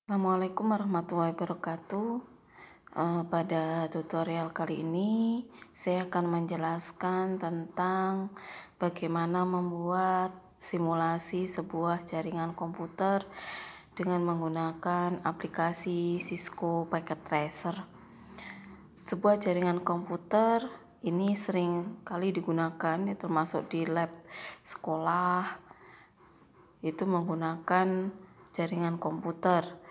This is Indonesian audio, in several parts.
Assalamualaikum warahmatullahi wabarakatuh. Pada tutorial kali ini saya akan menjelaskan tentang bagaimana membuat simulasi sebuah jaringan komputer dengan menggunakan aplikasi Cisco Packet Tracer. Sebuah jaringan komputer ini sering kali digunakan, termasuk di lab sekolah, itu menggunakan jaringan komputer,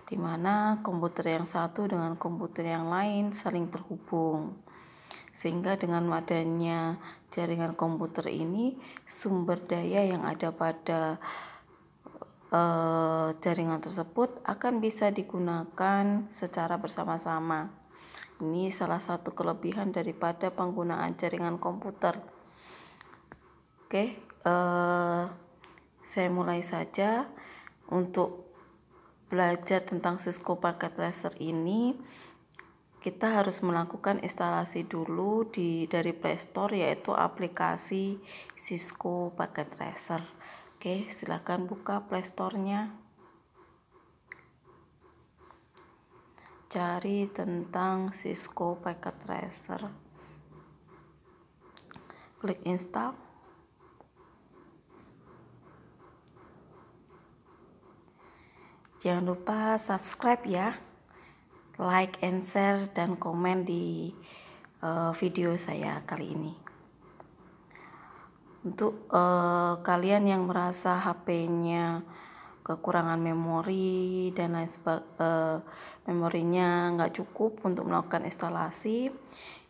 di mana komputer yang satu dengan komputer yang lain saling terhubung, sehingga dengan adanya jaringan komputer ini sumber daya yang ada pada jaringan tersebut akan bisa digunakan secara bersama-sama. Ini salah satu kelebihan daripada penggunaan jaringan komputer. Oke, saya mulai saja. Untuk belajar tentang Cisco Packet Tracer ini, kita harus melakukan instalasi dulu dari Play Store, yaitu aplikasi Cisco Packet Tracer. Oke, silakan buka Play Store-nya. Cari tentang Cisco Packet Tracer. Klik install. Jangan lupa subscribe ya, like and share dan komen di video saya kali ini. Untuk kalian yang merasa HP-nya kekurangan memori dan lain sebagainya, memorinya nggak cukup untuk melakukan instalasi,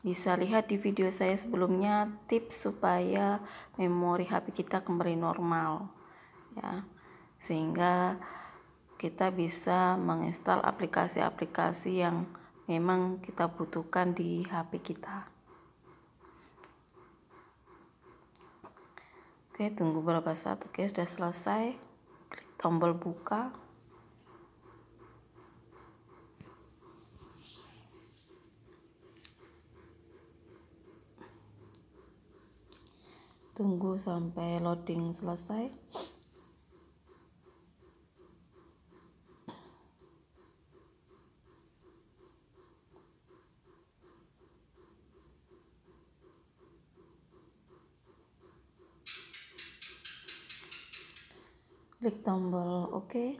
bisa lihat di video saya sebelumnya tips supaya memori HP kita kembali normal ya, sehingga kita bisa menginstal aplikasi-aplikasi yang memang kita butuhkan di HP kita. Oke, tunggu beberapa saat. Oke, sudah selesai. Klik tombol buka. Tunggu sampai loading selesai. Klik tombol OK.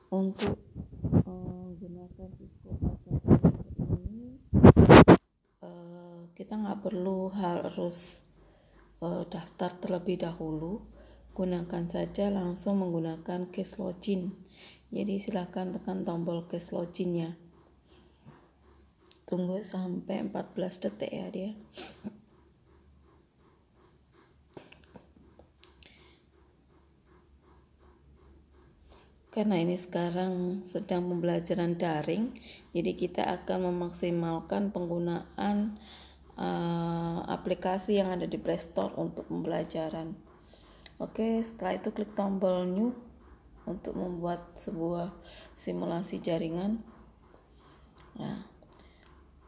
Untuk menggunakan Cisco Packet Tracer ini, kita nggak perlu harus daftar terlebih dahulu. Gunakan saja langsung menggunakan case login. Jadi silakan tekan tombol case login-nya. Tunggu sampai 14 detik ya dia. Karena ini sekarang sedang pembelajaran daring, jadi kita akan memaksimalkan penggunaan aplikasi yang ada di Play Store untuk pembelajaran. Oke, setelah itu klik tombol new untuk membuat sebuah simulasi jaringan. Nah,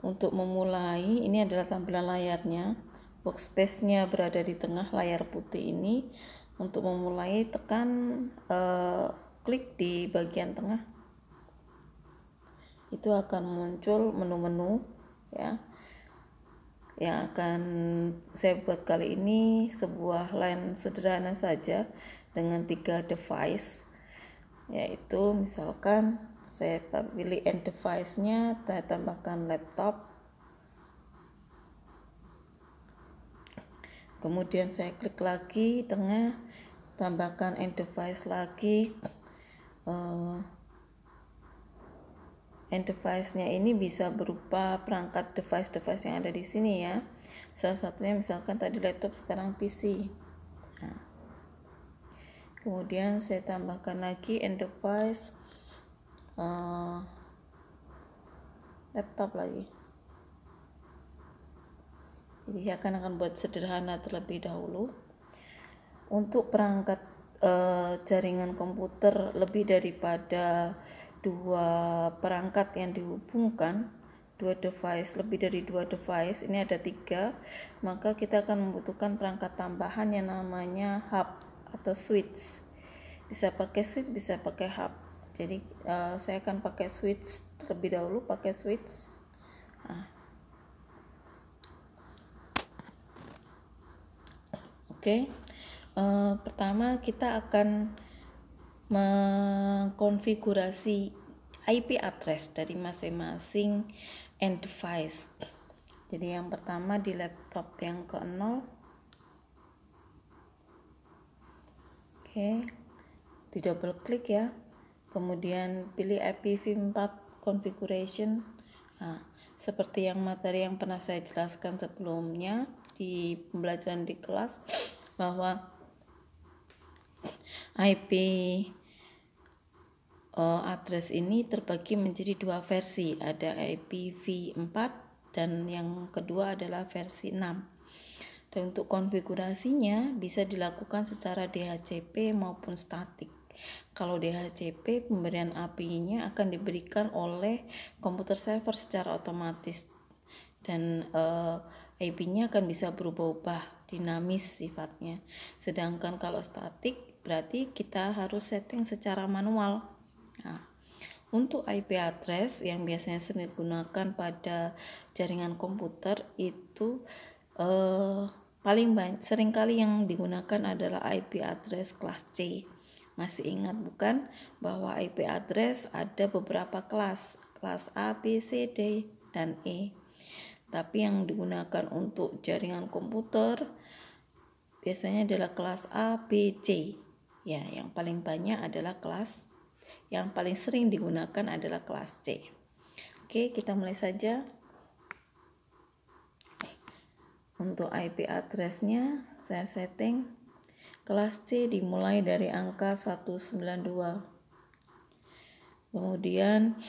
untuk memulai, ini adalah tampilan layarnya. Workspace-nya berada di tengah layar putih ini. Untuk memulai, tekan klik di bagian tengah. Itu akan muncul menu-menu ya, yang akan saya buat kali ini sebuah line sederhana saja dengan 3 device, yaitu misalkan saya pilih end device-nya, saya tambahkan laptop, kemudian saya klik lagi tengah, tambahkan end device lagi. End device-nya ini bisa berupa perangkat device-device yang ada di sini ya. Salah satunya misalkan tadi laptop, sekarang PC. Nah, kemudian saya tambahkan lagi end device laptop lagi. Jadi saya akan buat sederhana terlebih dahulu. Untuk perangkat jaringan komputer lebih daripada 2 perangkat yang dihubungkan, lebih dari 2 device, ini ada 3, maka kita akan membutuhkan perangkat tambahan yang namanya hub atau switch. Bisa pakai switch, bisa pakai hub. Jadi saya akan pakai switch terlebih dahulu, pakai switch. Oke. Pertama kita akan mengkonfigurasi IP address dari masing-masing end device. Jadi yang pertama di laptop yang ke-0. Oke. Di double klik ya. Kemudian pilih IPv4 configuration. Seperti yang materi yang pernah saya jelaskan sebelumnya di pembelajaran di kelas, bahwa IP address ini terbagi menjadi 2 versi, ada IPv4 dan yang kedua adalah versi 6. Dan untuk konfigurasinya bisa dilakukan secara DHCP maupun statik. Kalau DHCP, pemberian API-nya akan diberikan oleh komputer server secara otomatis, dan IP-nya akan bisa berubah-ubah, dinamis sifatnya. Sedangkan kalau statik berarti kita harus setting secara manual. Untuk IP address yang biasanya sering digunakan pada jaringan komputer itu seringkali yang digunakan adalah IP address kelas C. Masih ingat bukan bahwa IP address ada beberapa kelas A, B, C, D, dan E. Tapi yang digunakan untuk jaringan komputer biasanya adalah kelas A, B, C. Ya, yang paling banyak adalah yang paling sering digunakan adalah kelas C. Oke, kita mulai saja. Untuk IP address-nya saya setting kelas C dimulai dari angka 192. Kemudian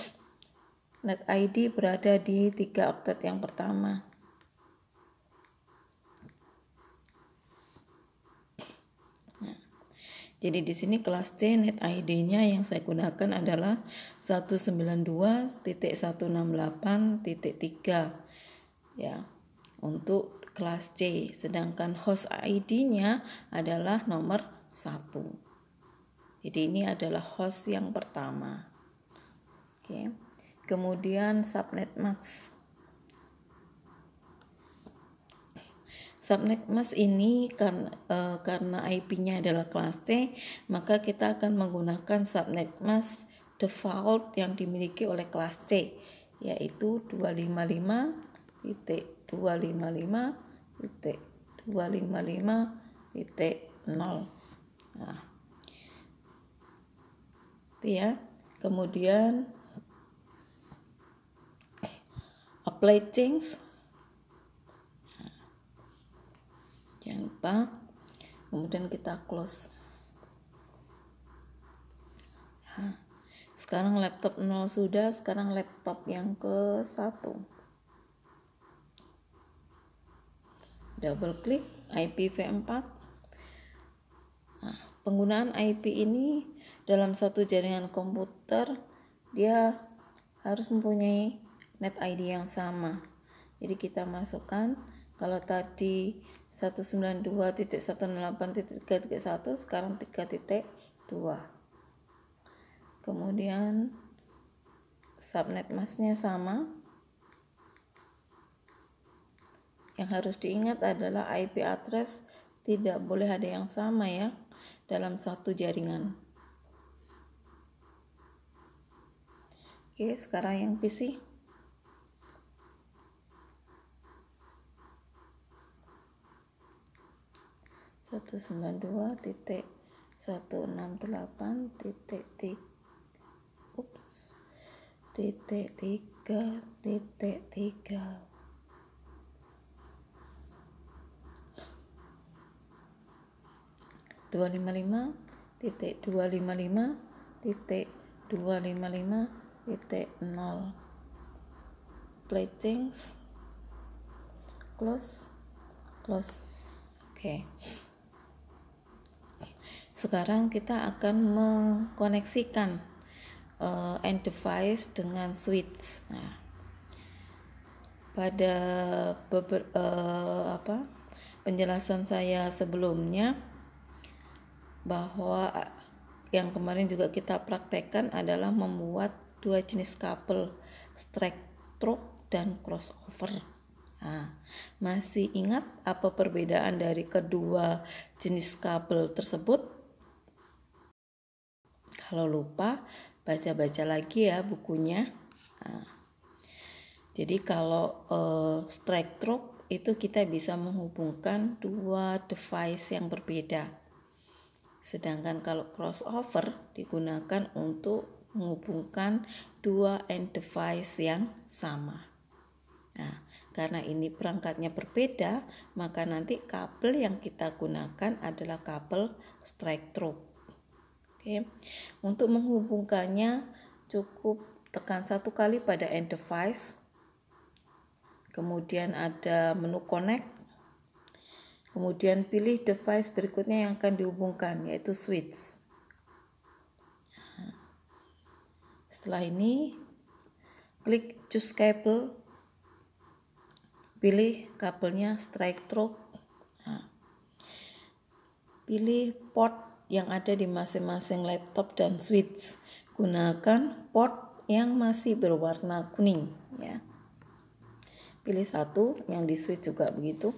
net ID berada di 3 oktet yang pertama. Jadi di sini kelas C net ID-nya yang saya gunakan adalah 192.168.3 ya, untuk kelas C. Sedangkan host ID-nya adalah nomor 1. Jadi ini adalah host yang pertama. Oke. Kemudian subnet mask. Subnet mask ini karena IP-nya adalah kelas C, maka kita akan menggunakan subnet mask default yang dimiliki oleh kelas C, yaitu 255.255.255.0. Itu ya. Kemudian apply change. Jangan lupa. Kemudian kita close. Sekarang laptop 0 sudah, sekarang laptop yang ke-1. Double klik IPv4. Penggunaan IP ini dalam satu jaringan komputer dia harus mempunyai net ID yang sama. Jadi kita masukkan, kalau tadi 192.168.3.1, sekarang 3.2. Kemudian subnet masknya sama. Yang harus diingat adalah IP address tidak boleh ada yang sama ya dalam satu jaringan. Oke, sekarang yang PC. Titik 255.255.255.0. Play change, close. Oke. Sekarang kita akan mengkoneksikan end device dengan switch. pada penjelasan saya sebelumnya, bahwa yang kemarin juga kita praktekkan adalah membuat dua jenis kabel, strike through dan crossover. Nah, masih ingat apa perbedaan dari kedua jenis kabel tersebut? Kalau lupa, baca-baca lagi ya bukunya. Nah, jadi kalau strike through itu kita bisa menghubungkan dua device yang berbeda. Sedangkan kalau crossover digunakan untuk menghubungkan dua end device yang sama. Nah, karena ini perangkatnya berbeda, maka nanti kabel yang kita gunakan adalah kabel strike through. Oke. Untuk menghubungkannya cukup tekan satu kali pada end device. Kemudian ada menu connect. Kemudian pilih device berikutnya yang akan dihubungkan, yaitu switch. Setelah ini, klik choose cable, pilih kabelnya strike through. Pilih port yang ada di masing-masing laptop dan switch. Gunakan port yang masih berwarna kuning, ya. Pilih satu, yang di switch juga begitu.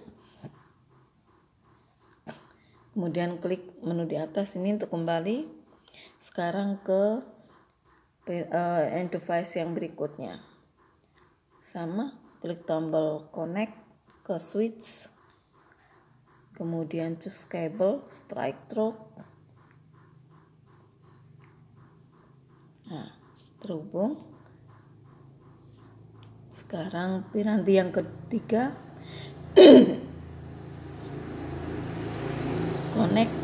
Kemudian klik menu di atas ini untuk kembali. Sekarang ke end device yang berikutnya. Sama, klik tombol connect ke switch. Kemudian choose cable, strike through. Nah, terhubung. Sekarang piranti yang ketiga. Connect,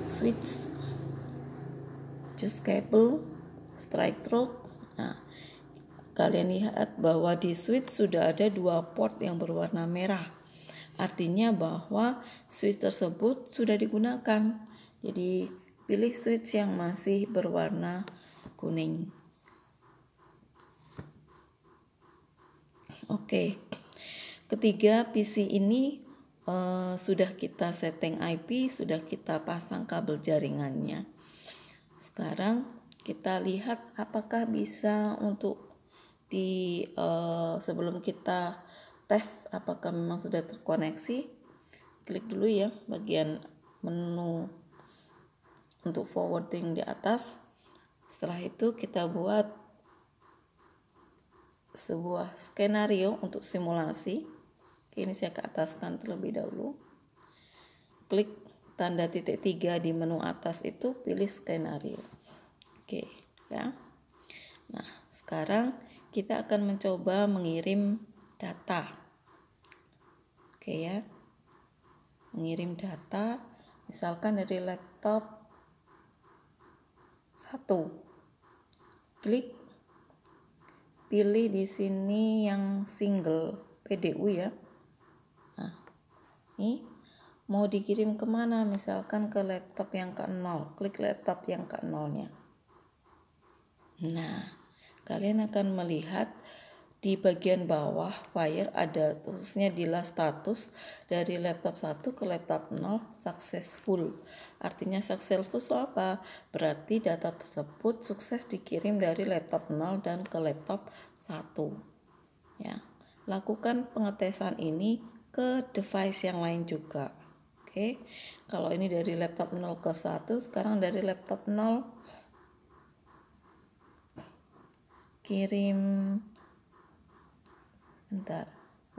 switch, choose cable, strike through. Nah, kalian lihat bahwa di switch sudah ada dua port yang berwarna merah. Artinya bahwa switch tersebut sudah digunakan. Jadi pilih switch yang masih berwarna kuning. Oke. Ketiga, PC ini sudah kita setting IP, sudah kita pasang kabel jaringannya. Sekarang kita lihat apakah bisa untuk sebelum kita tes apakah memang sudah terkoneksi. Klik dulu ya bagian menu untuk forwarding di atas. Setelah itu kita buat sebuah skenario untuk simulasi. Ini saya ke ataskan terlebih dahulu. Klik tanda titik 3 di menu atas itu, pilih skenario. Oke, ya. Nah, sekarang kita akan mencoba mengirim data. Oke ya. Mengirim data misalkan dari laptop 1. Klik pilih di sini yang single PDU ya. Nah, ini mau dikirim kemana, misalkan ke laptop yang ke-0, klik laptop yang ke-0-nya. Nah, kalian akan melihat di bagian bawah file ada khususnya di last status dari laptop 1 ke laptop 0 successful. Artinya successful itu apa? Berarti data tersebut sukses dikirim dari laptop 0 dan ke laptop 1. Ya. Lakukan pengetesan ini ke device yang lain juga. Oke. Kalau ini dari laptop 0 ke 1, sekarang dari laptop 0 kirim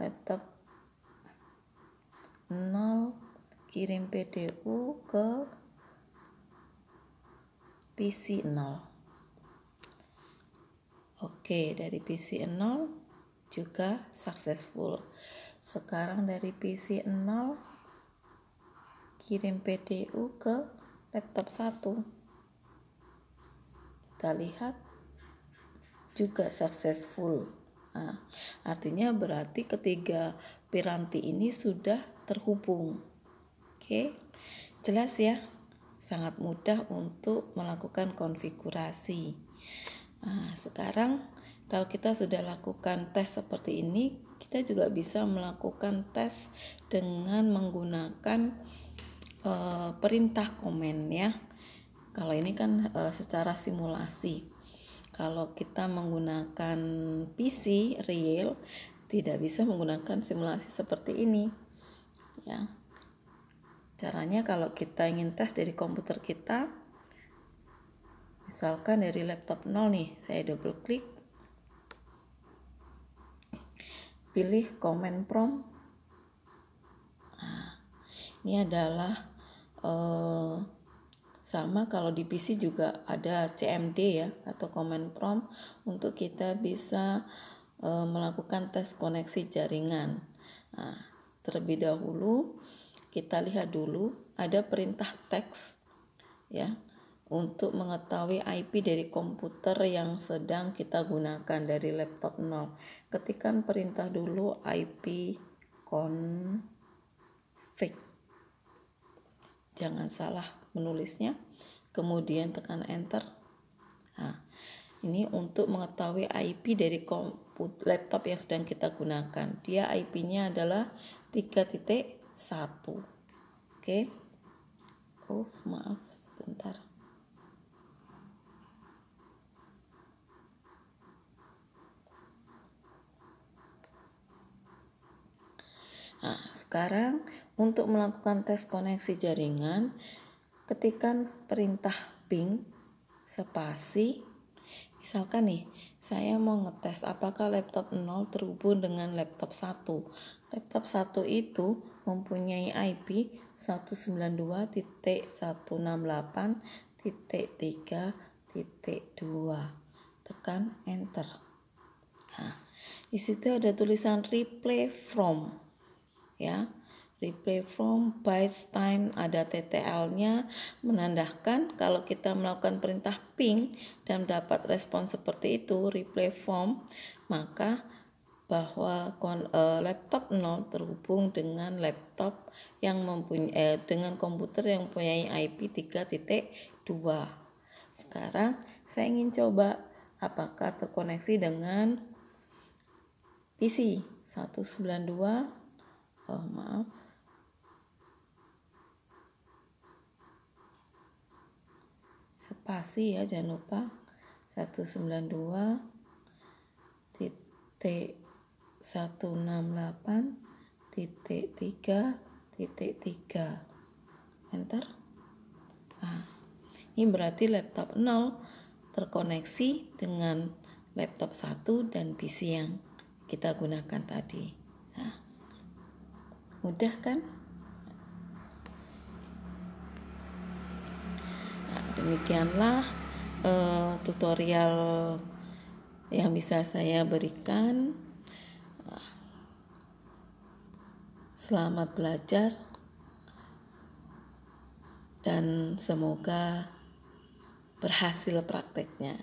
laptop 0 kirim PDU ke PC 0. Oke, dari PC 0 juga successful. Sekarang dari PC 0 kirim PDU ke laptop 1. Kita lihat juga successful. Nah, artinya berarti ketiga piranti ini sudah terhubung. Oke, jelas ya, sangat mudah untuk melakukan konfigurasi. Nah, sekarang kalau kita sudah lakukan tes seperti ini, kita juga bisa melakukan tes dengan menggunakan perintah komen ya. Kalau ini kan secara simulasi. Kalau kita menggunakan PC real, tidak bisa menggunakan simulasi seperti ini ya. Caranya kalau kita ingin tes dari komputer kita, misalkan dari laptop 0 nih, saya double klik, pilih command prompt. Nah, ini adalah sama kalau di PC juga ada CMD ya, atau command prompt untuk kita bisa melakukan tes koneksi jaringan. Nah, terlebih dahulu kita lihat dulu ada perintah teks ya, untuk mengetahui IP dari komputer yang sedang kita gunakan dari laptop 0. Ketikkan perintah dulu IP config, jangan salah menulisnya, kemudian tekan enter. Nah, ini untuk mengetahui IP dari laptop yang sedang kita gunakan. Dia IP-nya adalah 3.1. Oke. Oh, maaf sebentar. Nah, sekarang untuk melakukan tes koneksi jaringan, ketikkan perintah ping spasi. Misalkan nih, saya mau ngetes apakah laptop 0 terhubung dengan laptop 1. Laptop 1 itu mempunyai IP 192.168.3.2. Tekan enter. Nah, di situ ada tulisan replay from ya. Replay from bytes time, ada TTL-nya, menandakan kalau kita melakukan perintah ping dan dapat respon seperti itu, replay from, maka bahwa laptop 0 terhubung dengan laptop yang mempunyai dengan komputer yang mempunyai IP 3.2. Sekarang saya ingin coba apakah terkoneksi dengan PC 192. Maaf, spasi ya, jangan lupa 192.168.3.3. enter. Nah, ini berarti laptop 0 terkoneksi dengan laptop 1 dan PC yang kita gunakan tadi. Nah, mudah kan? Nah, demikianlah tutorial yang bisa saya berikan. Selamat belajar dan semoga berhasil prakteknya.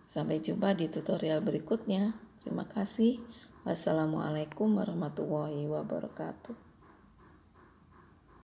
Sampai jumpa di tutorial berikutnya. Terima kasih. Wassalamualaikum warahmatullahi wabarakatuh.